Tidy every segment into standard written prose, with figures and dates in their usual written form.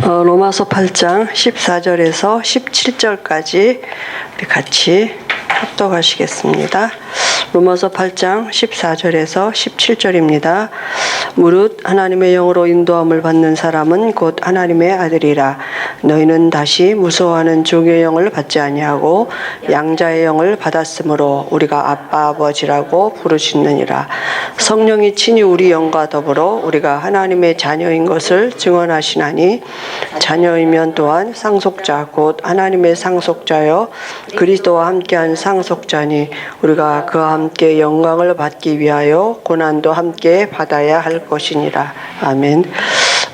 로마서 8장 14절에서 17절까지 같이 합독하시겠습니다. 로마서 8장 14절에서 17절입니다. 무릇 하나님의 영으로 인도함을 받는 사람은 곧 하나님의 아들이라. 너희는 다시 무서워하는 종의 영을 받지 아니하고 양자의 영을 받았으므로 우리가 아빠 아버지라고 부르짖느니라. 성령이 친히 우리 영과 더불어 우리가 하나님의 자녀인 것을 증언하시나니 자녀이면 또한 상속자 곧 하나님의 상속자여 그리스도와 함께한 상속자니 우리가 그와 함께 영광을 받기 위하여 고난도 함께 받아야 할 것이니라. 아멘.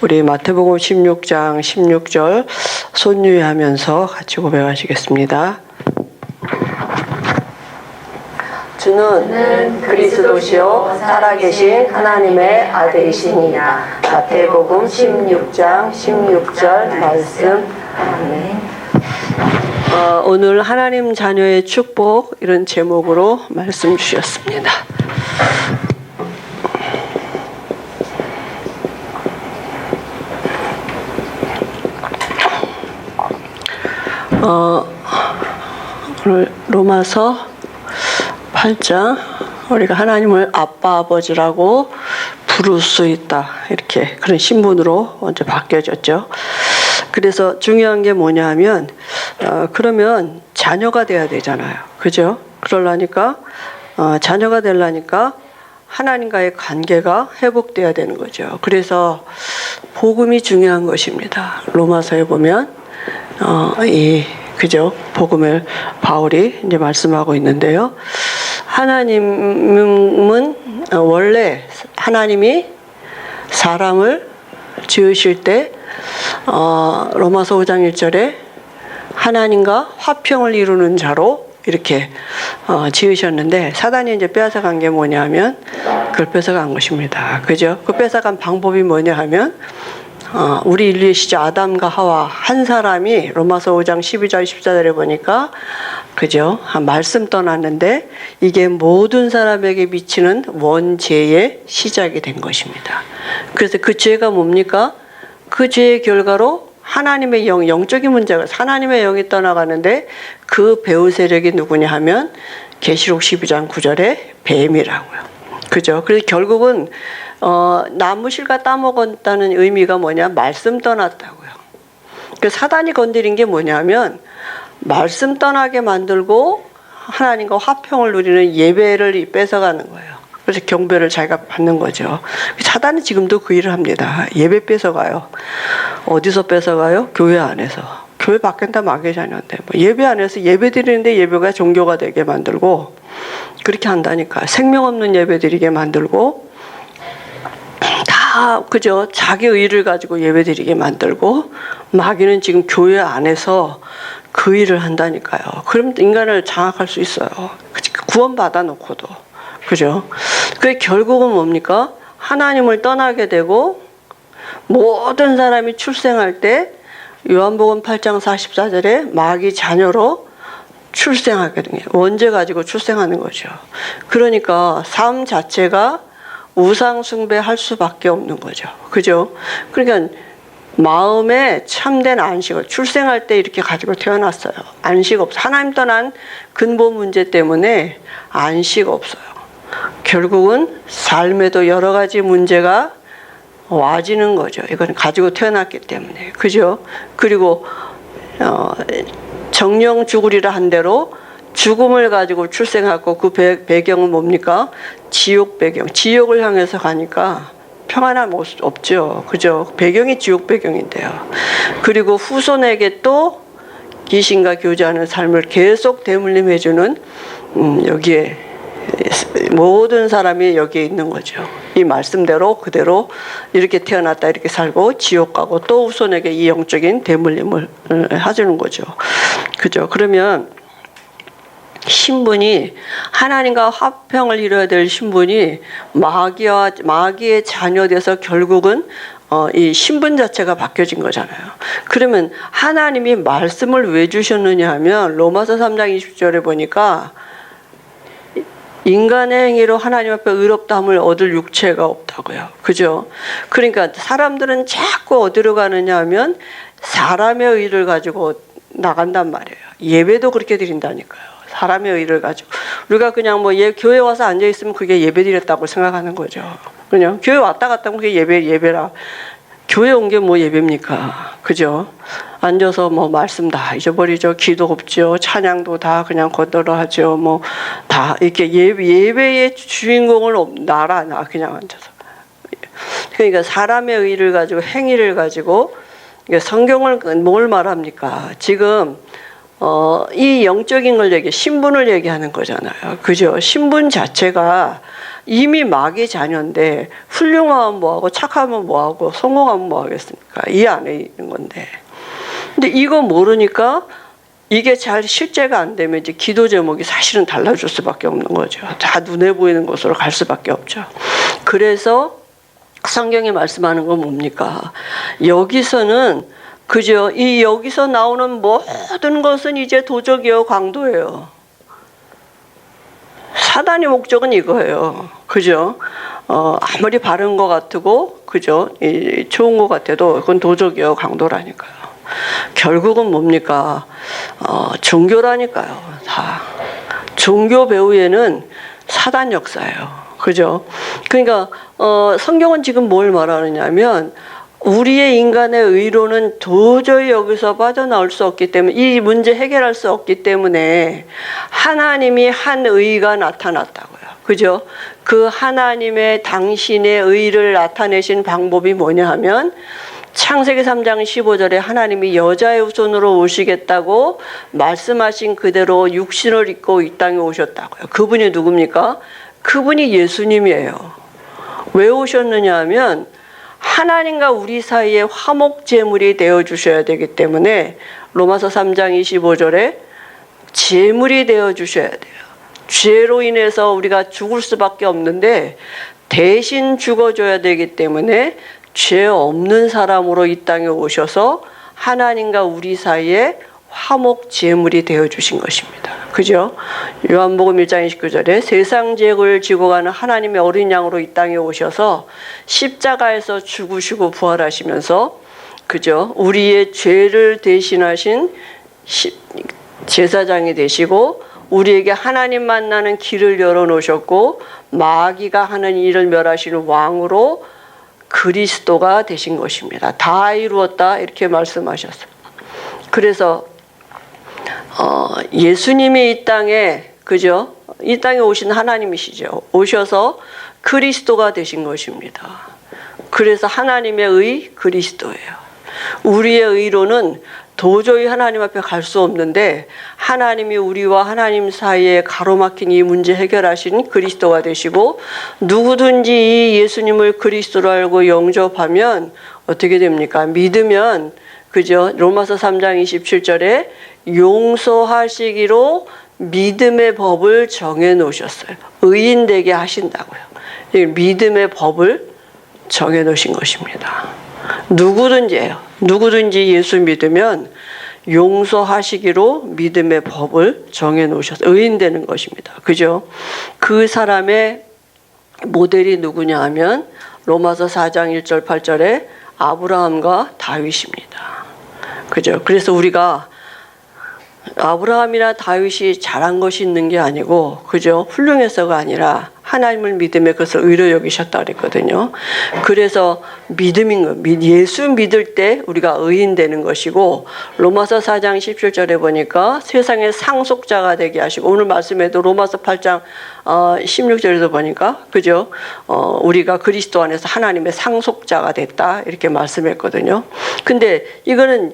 우리 마태복음 16장 16절 손유의하면서 같이 고백하시겠습니다. 주는 그리스도시요 살아계신 하나님의 아들이시니라. 마태복음 16장 16절 말씀. 아멘. 오늘 하나님 자녀의 축복 이런 제목으로 말씀 주셨습니다. 오늘 로마서 8장 우리가 하나님을 아빠 아버지라고 부를 수 있다 이렇게 그런 신분으로 먼저 바뀌어졌죠. 그래서 중요한 게 뭐냐 하면 그러면 자녀가 돼야 되잖아요. 그죠? 그러려니까 자녀가 되려니까 하나님과의 관계가 회복돼야 되는 거죠. 그래서 복음이 중요한 것입니다. 로마서에 보면 그죠? 복음을 바울이 이제 말씀하고 있는데요. 하나님은 원래 하나님이 사람을 지으실 때 로마서 5장 1절에 하나님과 화평을 이루는 자로 이렇게 지으셨는데 사단이 이제 뺏어간 게 뭐냐면 그걸 뺏어간 것입니다. 그죠? 그 뺏어간 방법이 뭐냐 하면 우리 인류의 시작 아담과 하와 한 사람이 로마서 5장 12절 14절에 보니까 그죠? 말씀 떠났는데 이게 모든 사람에게 미치는 원죄의 시작이 된 것입니다. 그래서 그 죄가 뭡니까? 그 죄의 결과로 하나님의 영적인 문제가 하나님의 영이 떠나가는데 그 배후 세력이 누구냐 하면 계시록 12장 9절에 뱀이라고요. 그죠? 그래서 결국은 나무 실과 따먹었다는 의미가 뭐냐? 말씀 떠났다고요. 그 사단이 건드린 게 뭐냐면 말씀 떠나게 만들고 하나님과 화평을 누리는 예배를 뺏어가는 거예요. 그래서 경배를 자기가 받는 거죠. 사단이 지금도 그 일을 합니다. 예배 뺏어가요. 어디서 뺏어가요? 교회 안에서. 교회 밖엔 다 마귀의 자녀인데 예배 안에서 예배 드리는데 예배가 종교가 되게 만들고 그렇게 한다니까. 생명 없는 예배 드리게 만들고 다 그죠? 자기 의를 가지고 예배 드리게 만들고 마귀는 지금 교회 안에서 그 일을 한다니까요. 그럼 인간을 장악할 수 있어요. 구원받아 놓고도. 그죠? 그게 결국은 뭡니까? 하나님을 떠나게 되고 모든 사람이 출생할 때 요한복음 8장 44절에 마귀 자녀로 출생하게 된 거예요. 원죄 가지고 출생하는 거죠. 그러니까 삶 자체가 우상 숭배할 수밖에 없는 거죠. 그죠? 그러니까 마음에 참된 안식을 출생할 때 이렇게 가지고 태어났어요. 안식 없어. 하나님 떠난 근본 문제 때문에 안식 없어요. 결국은 삶에도 여러 가지 문제가 와지는 거죠. 이건 가지고 태어났기 때문에. 그죠? 그리고 정령 죽으리라 한 대로 죽음을 가지고 출생하고 그 배경은 뭡니까? 지옥 배경. 지옥을 향해서 가니까 평안함 없죠. 그죠? 배경이 지옥 배경인데요. 그리고 후손에게 또 귀신과 교제하는 삶을 계속 대물림해주는 여기에 모든 사람이 여기에 있는 거죠. 이 말씀대로 그대로 이렇게 태어났다 이렇게 살고 지옥 가고 또 후손에게 이 영적인 대물림을 해주는 거죠. 그죠? 그러면 신분이 하나님과 화평을 이뤄야 될 신분이 마귀의 자녀돼서 결국은 이 신분 자체가 바뀌어진 거잖아요. 그러면 하나님이 말씀을 왜 주셨느냐 하면 로마서 3장 20절에 보니까 인간의 행위로 하나님 앞에 의롭다함을 얻을 육체가 없다고요. 그죠? 그러니까 사람들은 자꾸 어디로 가느냐 하면 사람의 의를 가지고 나간단 말이에요. 예배도 그렇게 드린다니까요. 사람의 의를 가지고. 우리가 그냥 뭐 교회 와서 앉아있으면 그게 예배 드렸다고 생각하는 거죠. 그냥 교회 왔다 갔다 하면 그게 예배라. 교회 온 게 뭐 예배입니까? 그죠? 앉아서 뭐 말씀 다 잊어버리죠. 기도 없죠. 찬양도 다 그냥 걷더러 하죠. 뭐 다 이렇게 예배의 주인공을 나 그냥 앉아서. 그러니까 사람의 의를 가지고 행위를 가지고 성경을 뭘 말합니까? 지금 이 영적인 걸 신분을 얘기하는 거잖아요. 그죠? 신분 자체가 이미 마귀의 자녀인데 훌륭하면 뭐하고 착하면 뭐하고 성공하면 뭐하겠습니까? 이 안에 있는 건데. 근데 이거 모르니까 이게 잘 실제가 안 되면 이제 기도 제목이 사실은 달라질 수밖에 없는 거죠. 다 눈에 보이는 곳으로 갈 수밖에 없죠. 그래서 성경이 말씀하는 건 뭡니까? 여기서는 그죠? 여기서 나오는 모든 것은 이제 도적이요 강도예요. 사단의 목적은 이거예요. 그죠? 아무리 바른 것 같고, 그죠? 좋은 것 같아도 그건 도적이요 강도라니까요. 결국은 뭡니까? 종교라니까요. 다. 종교 배후에는 사단 역사예요. 그죠? 그러니까, 성경은 지금 뭘 말하느냐면, 우리의 인간의 의로는 도저히 여기서 빠져나올 수 없기 때문에, 이 문제 해결할 수 없기 때문에 하나님이 한 의가 나타났다고요. 그죠? 그 하나님의 당신의 의를 나타내신 방법이 뭐냐 하면 창세기 3장 15절에 하나님이 여자의 후손으로 오시겠다고 말씀하신 그대로 육신을 입고 이 땅에 오셨다고요. 그분이 누굽니까? 그분이 예수님이에요. 왜 오셨느냐 하면 하나님과 우리 사이에 화목제물이 되어주셔야 되기 때문에 로마서 3장 25절에 제물이 되어주셔야 돼요. 죄로 인해서 우리가 죽을 수밖에 없는데 대신 죽어줘야 되기 때문에 죄 없는 사람으로 이 땅에 오셔서 하나님과 우리 사이에 화목제물이 되어주신 것입니다. 그죠? 요한복음 1장 29절에 세상 죄를 지고 가는 하나님의 어린 양으로 이 땅에 오셔서 십자가에서 죽으시고 부활하시면서 그죠? 우리의 죄를 대신하신 제사장이 되시고 우리에게 하나님 만나는 길을 열어놓으셨고 마귀가 하는 일을 멸하시는 왕으로 그리스도가 되신 것입니다. 다 이루었다 이렇게 말씀하셨어요. 그래서 예수님이 이 땅에 그죠? 이 땅에 오신 하나님이시죠. 오셔서 그리스도가 되신 것입니다. 그래서 하나님의 의 그리스도예요. 우리의 의로는 도저히 하나님 앞에 갈 수 없는데 하나님이 우리와 하나님 사이에 가로막힌 이 문제 해결하신 그리스도가 되시고 누구든지 이 예수님을 그리스도로 알고 영접하면 어떻게 됩니까? 믿으면 그죠? 로마서 3장 27절에 용서하시기로 믿음의 법을 정해 놓으셨어요. 의인되게 하신다고요. 믿음의 법을 정해 놓으신 것입니다. 누구든지 예수 믿으면 용서하시기로 믿음의 법을 정해 놓으셨어요. 의인되는 것입니다. 그죠? 그 사람의 모델이 누구냐 하면 로마서 4장 1절 8절에 아브라함과 다윗입니다. 그죠? 그래서 우리가 아브라함이나 다윗이 잘한 것이 있는 게 아니고, 그죠? 훌륭해서가 아니라 하나님을 믿음에 그것을 의로 여기셨다 그랬거든요. 그래서 믿음인 거, 예수 믿을 때 우리가 의인 되는 것이고, 로마서 4장 17절에 보니까 세상의 상속자가 되게 하시고, 오늘 말씀에도 로마서 8장 16절에도 보니까, 그죠? 우리가 그리스도 안에서 하나님의 상속자가 됐다 이렇게 말씀했거든요. 근데 이거는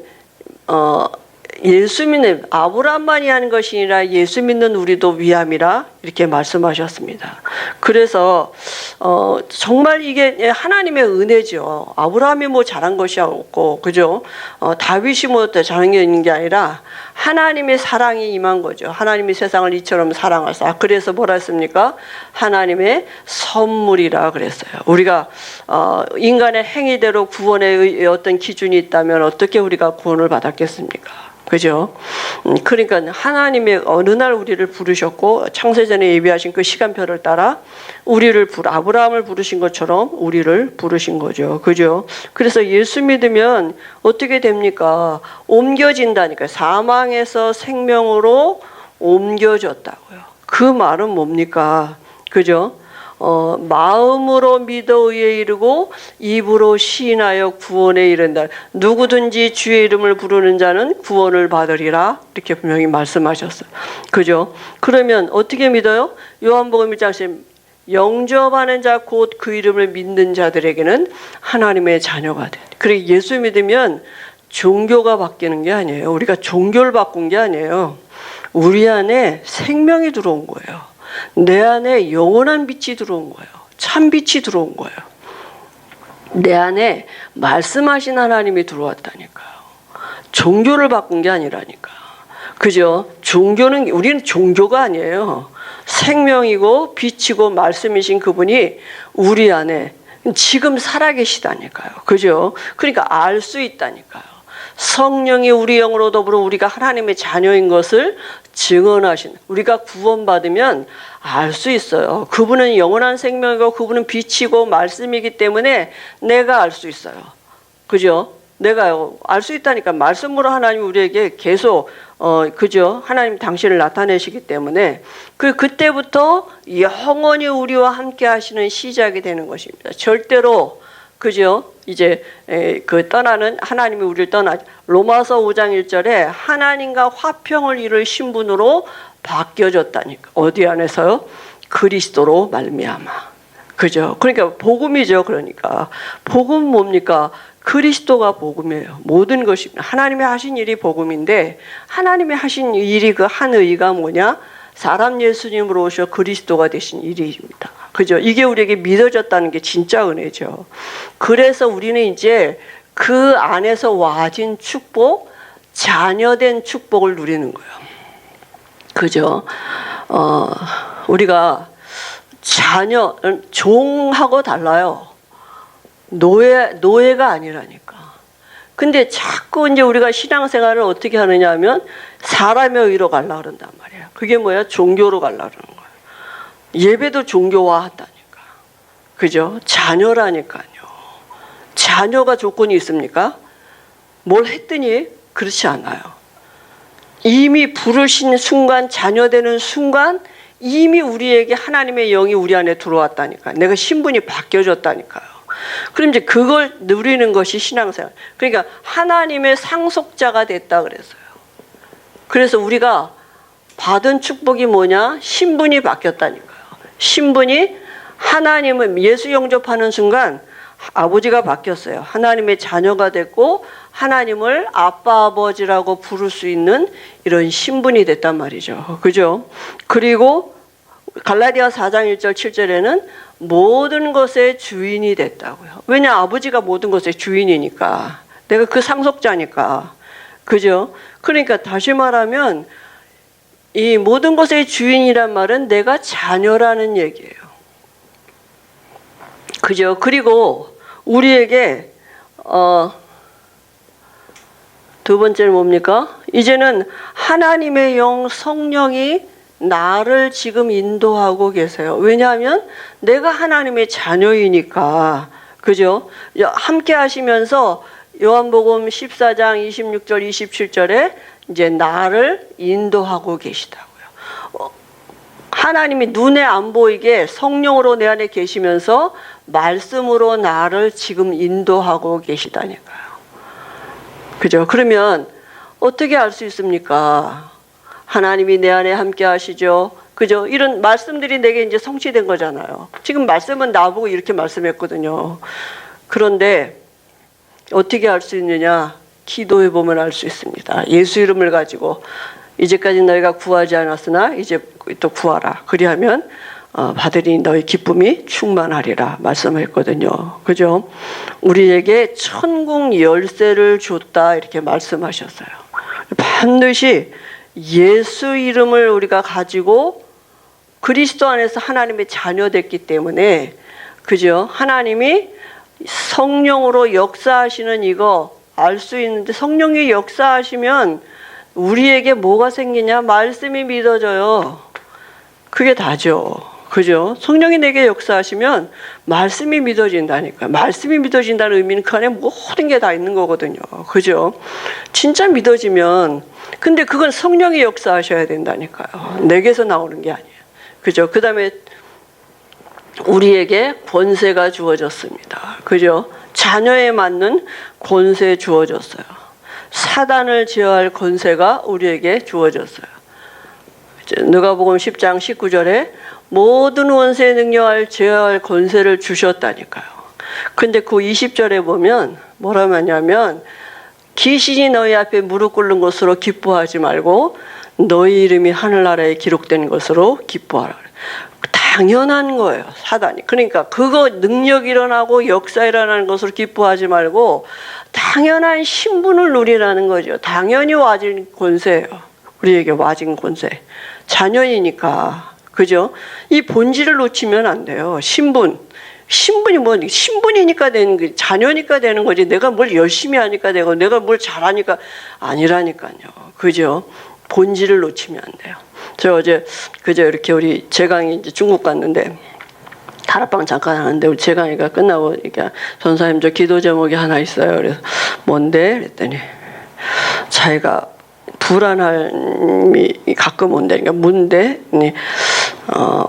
예수 믿는 아브라함만이 하는 것이 아니라 예수 믿는 우리도 위함이라 이렇게 말씀하셨습니다. 그래서 정말 이게 하나님의 은혜죠. 아브라함이 뭐 잘한 것이 없고, 그죠? 다윗이 뭐 잘한 게 있는 게 아니라 하나님의 사랑이 임한 거죠. 하나님이 세상을 이처럼 사랑하사. 그래서 뭐라 했습니까? 하나님의 선물이라 그랬어요. 우리가 인간의 행위대로 구원의 어떤 기준이 있다면 어떻게 우리가 구원을 받았겠습니까? 그죠? 그러니까 하나님의 어느 날 우리를 부르셨고 창세전에 예비하신 그 시간표를 따라 아브라함을 부르신 것처럼 우리를 부르신 거죠. 그죠? 그래서 예수 믿으면 어떻게 됩니까? 옮겨진다니까요. 사망에서 생명으로 옮겨졌다고요. 그 말은 뭡니까? 그죠? 마음으로 믿어 의에 이르고 입으로 시인하여 구원에 이른다. 누구든지 주의 이름을 부르는 자는 구원을 받으리라. 이렇게 분명히 말씀하셨어요. 그죠? 그러면 어떻게 믿어요? 요한복음 1장 영접하는 자 곧 그 이름을 믿는 자들에게는 하나님의 자녀가 돼. 그리고 예수 믿으면 종교가 바뀌는 게 아니에요. 우리가 종교를 바꾼 게 아니에요. 우리 안에 생명이 들어온 거예요. 내 안에 영원한 빛이 들어온 거예요. 참 빛이 들어온 거예요. 내 안에 말씀하신 하나님이 들어왔다니까요. 종교를 바꾼 게 아니라니까. 그죠? 우리는 종교가 아니에요. 생명이고 빛이고 말씀이신 그분이 우리 안에 지금 살아계시다니까요. 그죠? 그러니까 알 수 있다니까요. 성령이 우리 영으로 더불어 우리가 하나님의 자녀인 것을 증언하신, 우리가 구원받으면 알 수 있어요. 그분은 영원한 생명이고 그분은 빛이고 말씀이기 때문에 내가 알 수 있어요. 그죠? 내가 알 수 있다니까. 말씀으로 하나님 우리에게 계속 그죠? 하나님 당신을 나타내시기 때문에 그때부터 영원히 우리와 함께 하시는 시작이 되는 것입니다. 절대로 그죠? 이제 떠나는 하나님이 우리를 로마서 5장 1절에 하나님과 화평을 이룰 신분으로 바뀌어졌다니까. 어디 안에서요? 그리스도로 말미암아. 그죠? 그러니까 복음이죠. 그러니까 복음 뭡니까? 그리스도가 복음이에요. 모든 것이 하나님이 하신 일이 복음인데 하나님이 하신 일이 그 한 의의가 뭐냐? 사람 예수님으로 오셔 그리스도가 되신 일입니다. 그죠? 이게 우리에게 믿어졌다는 게 진짜 은혜죠. 그래서 우리는 이제 그 안에서 와진 축복, 자녀된 축복을 누리는 거예요. 그죠? 우리가 종하고 달라요. 노예가 아니라니까. 근데 자꾸 이제 우리가 신앙생활을 어떻게 하느냐 하면 사람의 의로 가려고 그런단 말이에요. 그게 뭐야? 종교로 가려고 그러는 거예요. 예배도 종교화한다니까. 그죠? 자녀라니까요. 자녀가 조건이 있습니까? 뭘 했더니 그렇지 않아요. 이미 부르신 순간, 자녀되는 순간 이미 우리에게 하나님의 영이 우리 안에 들어왔다니까. 내가 신분이 바뀌어졌다니까요. 그럼 이제 그걸 누리는 것이 신앙생활. 그러니까 하나님의 상속자가 됐다 그랬어요. 그래서 우리가 받은 축복이 뭐냐? 신분이 바뀌었다니까요. 신분이 하나님은 예수 영접하는 순간 아버지가 바뀌었어요. 하나님의 자녀가 됐고 하나님을 아빠 아버지라고 부를 수 있는 이런 신분이 됐단 말이죠. 그죠? 그리고 갈라디아 4장 1절 7절에는 모든 것의 주인이 됐다고요. 왜냐? 아버지가 모든 것의 주인이니까. 내가 그 상속자니까. 그죠? 그러니까 다시 말하면 이 모든 것의 주인이란 말은 내가 자녀라는 얘기예요. 그죠? 그리고 우리에게 두 번째는 뭡니까? 이제는 하나님의 영 성령이 나를 지금 인도하고 계세요. 왜냐하면 내가 하나님의 자녀이니까. 그죠? 함께 하시면서 요한복음 14장 26절 27절에 이제 나를 인도하고 계시다고요. 하나님이 눈에 안 보이게 성령으로 내 안에 계시면서 말씀으로 나를 지금 인도하고 계시다니까요. 그죠? 그러면 어떻게 알 수 있습니까? 하나님이 내 안에 함께 하시죠. 그죠? 이런 말씀들이 내게 이제 성취된 거잖아요. 지금 말씀은 나보고 이렇게 말씀했거든요. 그런데 어떻게 알 수 있느냐? 기도해 보면 알 수 있습니다. 예수 이름을 가지고 이제까지 너희가 구하지 않았으나 이제 또 구하라. 그리하면 받으리 너희 기쁨이 충만하리라 말씀했거든요. 그죠? 우리에게 천국 열쇠를 줬다 이렇게 말씀하셨어요. 반드시 예수 이름을 우리가 가지고 그리스도 안에서 하나님의 자녀 됐기 때문에 그죠? 하나님이 성령으로 역사하시는 이거 알 수 있는데 성령이 역사하시면 우리에게 뭐가 생기냐? 말씀이 믿어져요. 그게 다죠. 그죠? 성령이 내게 역사하시면 말씀이 믿어진다니까. 말씀이 믿어진다는 의미는 그 안에 모든 게 다 있는 거거든요. 그죠? 진짜 믿어지면, 근데 그건 성령이 역사하셔야 된다니까요. 내게서 나오는 게 아니에요. 그죠? 그 다음에 우리에게 권세가 주어졌습니다. 그죠? 자녀에 맞는 권세 주어졌어요. 사단을 제어할 권세가 우리에게 주어졌어요. 누가복음 10장 19절에 모든 원수의 능력을 제어할 권세를 주셨다니까요. 근데 그 20절에 보면 뭐라고 하냐면 귀신이 너희 앞에 무릎 꿇는 것으로 기뻐하지 말고 너희 이름이 하늘나라에 기록된 것으로 기뻐하라. 당연한 거예요, 사단이. 그러니까 그거 능력 일어나고 역사 일어나는 것으로 기뻐하지 말고 당연한 신분을 누리라는 거죠. 당연히 와진 권세예요. 우리에게 와진 권세. 자녀이니까. 그죠? 이 본질을 놓치면 안 돼요. 신분이 뭐, 신분이니까 되는 게, 자녀니까 되는 거지. 내가 뭘 열심히 하니까 되고, 내가 뭘 잘하니까 아니라니까요. 그죠? 본질을 놓치면 안 돼요. 저 어제, 그저 이렇게 우리 재강이 이제 중국 갔는데, 다락방 잠깐 하는데, 우리 재강이가 끝나고, 이렇게, 전사님 저 기도 제목이 하나 있어요. 그래서, 뭔데? 그랬더니, 자기가 불안함이 가끔 온다니까. 뭔데?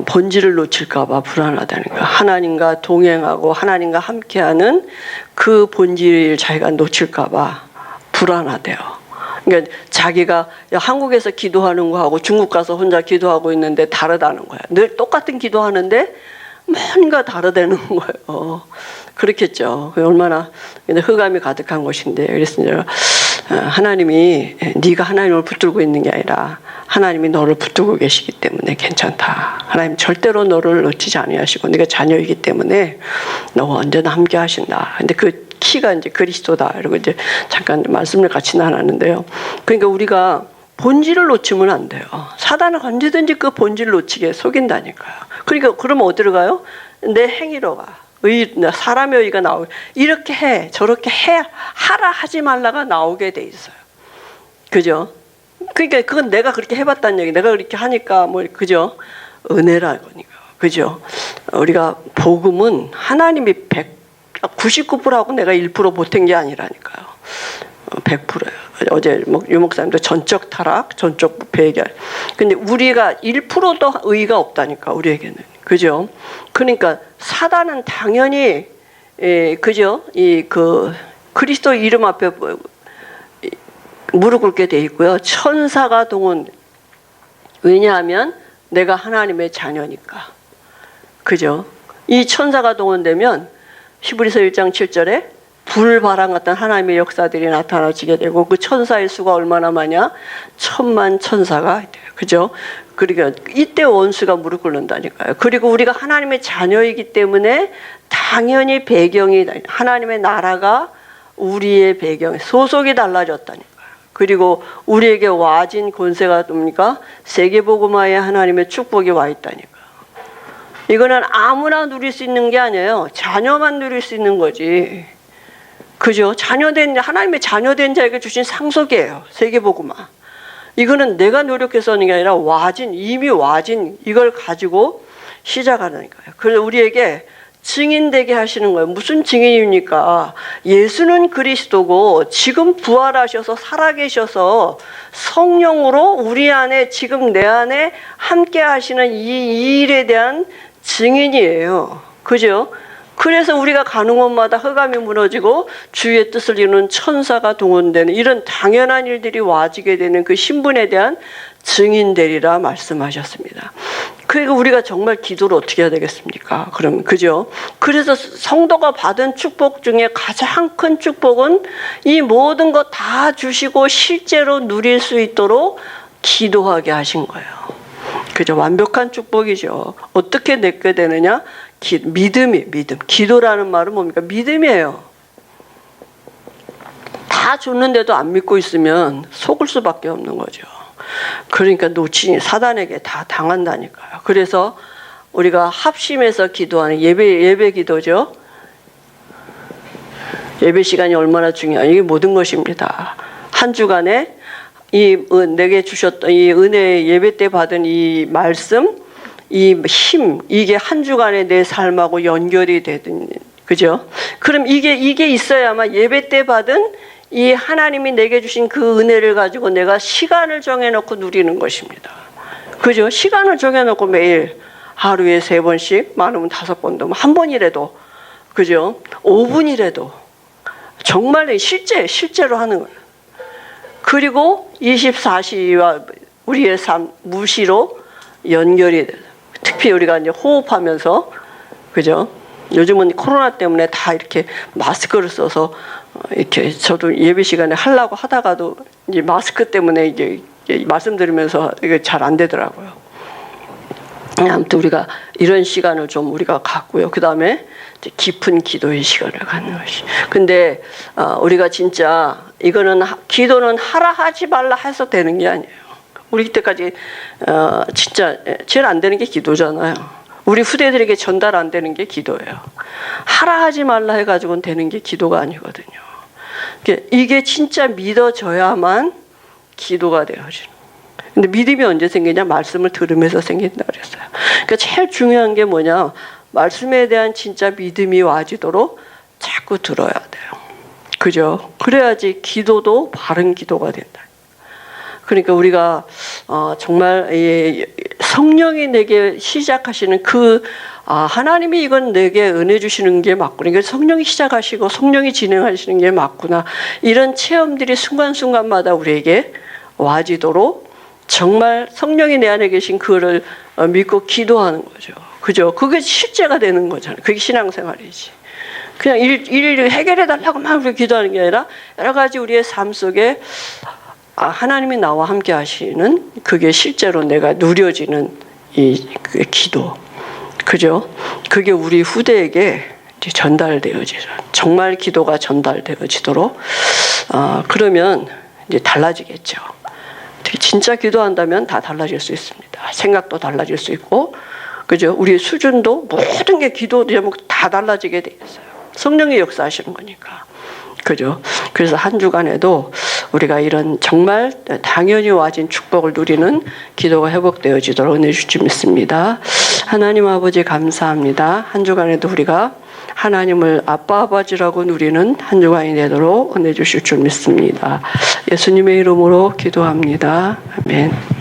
본질을 놓칠까봐 불안하다니까. 하나님과 동행하고 하나님과 함께하는 그 본질을 자기가 놓칠까봐 불안하대요. 그러니까 자기가 한국에서 기도하는 거하고 중국 가서 혼자 기도하고 있는데 다르다는 거야. 늘 똑같은 기도하는데 뭔가 다르다는 거예요. 그렇겠죠. 얼마나 흑암이 가득한 곳인데. 그래서 하나님이 네가 하나님을 붙들고 있는 게 아니라 하나님이 너를 붙들고 계시기 때문에 괜찮다. 하나님 절대로 너를 놓치지 아니하시고 네가 자녀이기 때문에 너와 언제나 함께 하신다. 근데 그 키가 이제 그리스도다. 이러고 이제 잠깐 말씀을 같이 나눴는데요. 그러니까 우리가 본질을 놓치면 안 돼요. 사단은 언제든지 그 본질을 놓치게 속인다니까요. 그러니까 그러면 어디로 가요? 내 행위로 가. 사람의 의가 나오게 이렇게 해 저렇게 해 하라 하지 말라가 나오게 돼 있어요. 그죠? 그러니까 그건 내가 그렇게 해봤다는 얘기. 내가 그렇게 하니까 뭐 그죠? 은혜라니까. 그죠? 우리가 복음은 하나님이 99%하고 내가 1% 보탠 게 아니라니까요. 100%예요. 어제 유 목사님도 전적 타락, 전적 부패 얘기할. 근데 우리가 1%도 의가 없다니까 우리에게는. 그죠? 그러니까 사단은 당연히 그죠? 그 그리스도 이름 앞에 무릎 꿇게 돼 있고요. 천사가 동원. 왜냐하면 내가 하나님의 자녀니까. 그죠? 이 천사가 동원되면 히브리서 1장 7절에 불바람 같은 하나님의 역사들이 나타나지게 되고 그 천사의 수가 얼마나 많냐? 1000만 천사가 돼요. 그죠? 그러니까 이때 원수가 무릎 꿇는다니까요. 그리고 우리가 하나님의 자녀이기 때문에 당연히 배경이 하나님의 나라가 우리의 배경 소속이 달라졌다니까요. 그리고 우리에게 와진 권세가 뭡니까? 세계복음화에 하나님의 축복이 와 있다니까요. 이거는 아무나 누릴 수 있는 게 아니에요. 자녀만 누릴 수 있는 거지. 그죠? 하나님의 자녀된 자에게 주신 상속이에요. 세계복음화. 이거는 내가 노력해서 하는 게 아니라 이미 와진 이걸 가지고 시작하는 거예요. 그래서 우리에게 증인되게 하시는 거예요. 무슨 증인입니까? 예수는 그리스도고 지금 부활하셔서 살아계셔서 성령으로 우리 안에 지금 내 안에 함께 하시는 이 일에 대한 증인이에요. 그죠? 그래서 우리가 가는 곳마다 흑암이 무너지고 주의 뜻을 이루는 천사가 동원되는 이런 당연한 일들이 와지게 되는 그 신분에 대한 증인되리라 말씀하셨습니다. 그러니까 우리가 정말 기도를 어떻게 해야 되겠습니까? 그럼 그죠? 그래서 성도가 받은 축복 중에 가장 큰 축복은 이 모든 것 다 주시고 실제로 누릴 수 있도록 기도하게 하신 거예요. 그죠? 완벽한 축복이죠. 어떻게 내게 되느냐? 믿음. 기도라는 말은 뭡니까? 믿음이에요. 다 줬는데도 안 믿고 있으면 속을 수밖에 없는 거죠. 그러니까 놓치니 사단에게 다 당한다니까요. 그래서 우리가 합심해서 기도하는 예배 기도죠. 예배 시간이 얼마나 중요해요. 이게 모든 것입니다. 한 주간에 내게 주셨던 이 은혜 예배 때 받은 이 말씀, 이 힘, 이게 한 주간의 내 삶하고 연결이 되든, 그죠? 그럼 이게 있어야만 예배 때 받은 이 하나님이 내게 주신 그 은혜를 가지고 내가 시간을 정해놓고 누리는 것입니다. 그죠? 시간을 정해놓고 매일 하루에 3번씩, 많으면 5번도, 한 번이라도, 그죠? 5분이라도 정말 실제로 하는 거예요. 그리고 24시와 우리의 삶 무시로 연결이 돼요. 특히 우리가 이제 호흡하면서, 그죠? 요즘은 코로나 때문에 다 이렇게 마스크를 써서 이렇게 저도 예배 시간에 하려고 하다가도 이제 마스크 때문에 이제 말씀드리면서 이게 잘 안 되더라고요. 아무튼 우리가 이런 시간을 좀 우리가 갖고요. 그 다음에 깊은 기도의 시간을 갖는 것이. 근데 우리가 진짜 이거는 기도는 하라 하지 말라 해서 되는 게 아니에요. 우리 때까지 진짜 제일 안 되는 게 기도잖아요. 우리 후대들에게 전달 안 되는 게 기도예요. 하라 하지 말라 해가지고는 되는 게 기도가 아니거든요. 이게 진짜 믿어져야만 기도가 되어지는. 근데 믿음이 언제 생기냐? 말씀을 들으면서 생긴다 그랬어요. 그러니까 제일 중요한 게 뭐냐? 말씀에 대한 진짜 믿음이 와지도록 자꾸 들어야 돼요. 그죠? 그래야지 기도도 바른 기도가 된다. 그러니까 우리가 정말 성령이 내게 시작하시는 하나님이 이건 내게 은혜 주시는 게 맞구나. 그러니까 성령이 시작하시고 성령이 진행하시는 게 맞구나. 이런 체험들이 순간순간마다 우리에게 와지도록 정말 성령이 내 안에 계신 그거를 믿고 기도하는 거죠. 그죠? 그게 실제가 되는 거잖아요. 그게 신앙생활이지. 그냥 일 해결해달라고만 우리 기도하는 게 아니라 여러 가지 우리의 삶 속에 하나님이 나와 함께 하시는 그게 실제로 내가 누려지는 이 기도. 그죠? 그게 우리 후대에게 전달되어지죠. 정말 기도가 전달되어지도록. 그러면 이제 달라지겠죠. 진짜 기도한다면 다 달라질 수 있습니다. 생각도 달라질 수 있고, 그죠? 우리의 수준도 모든 게 기도 제목 다 달라지게 돼 있어요. 성령이 역사하시는 거니까. 그죠? 그래서 한 주간에도 우리가 이런 정말 당연히 와진 축복을 누리는 기도가 회복되어지도록 은혜 주실 줄 믿습니다. 하나님 아버지 감사합니다. 한 주간에도 우리가 하나님을 아빠 아버지라고 누리는 한 주간이 되도록 은혜 주실 줄 믿습니다. 예수님의 이름으로 기도합니다. 아멘.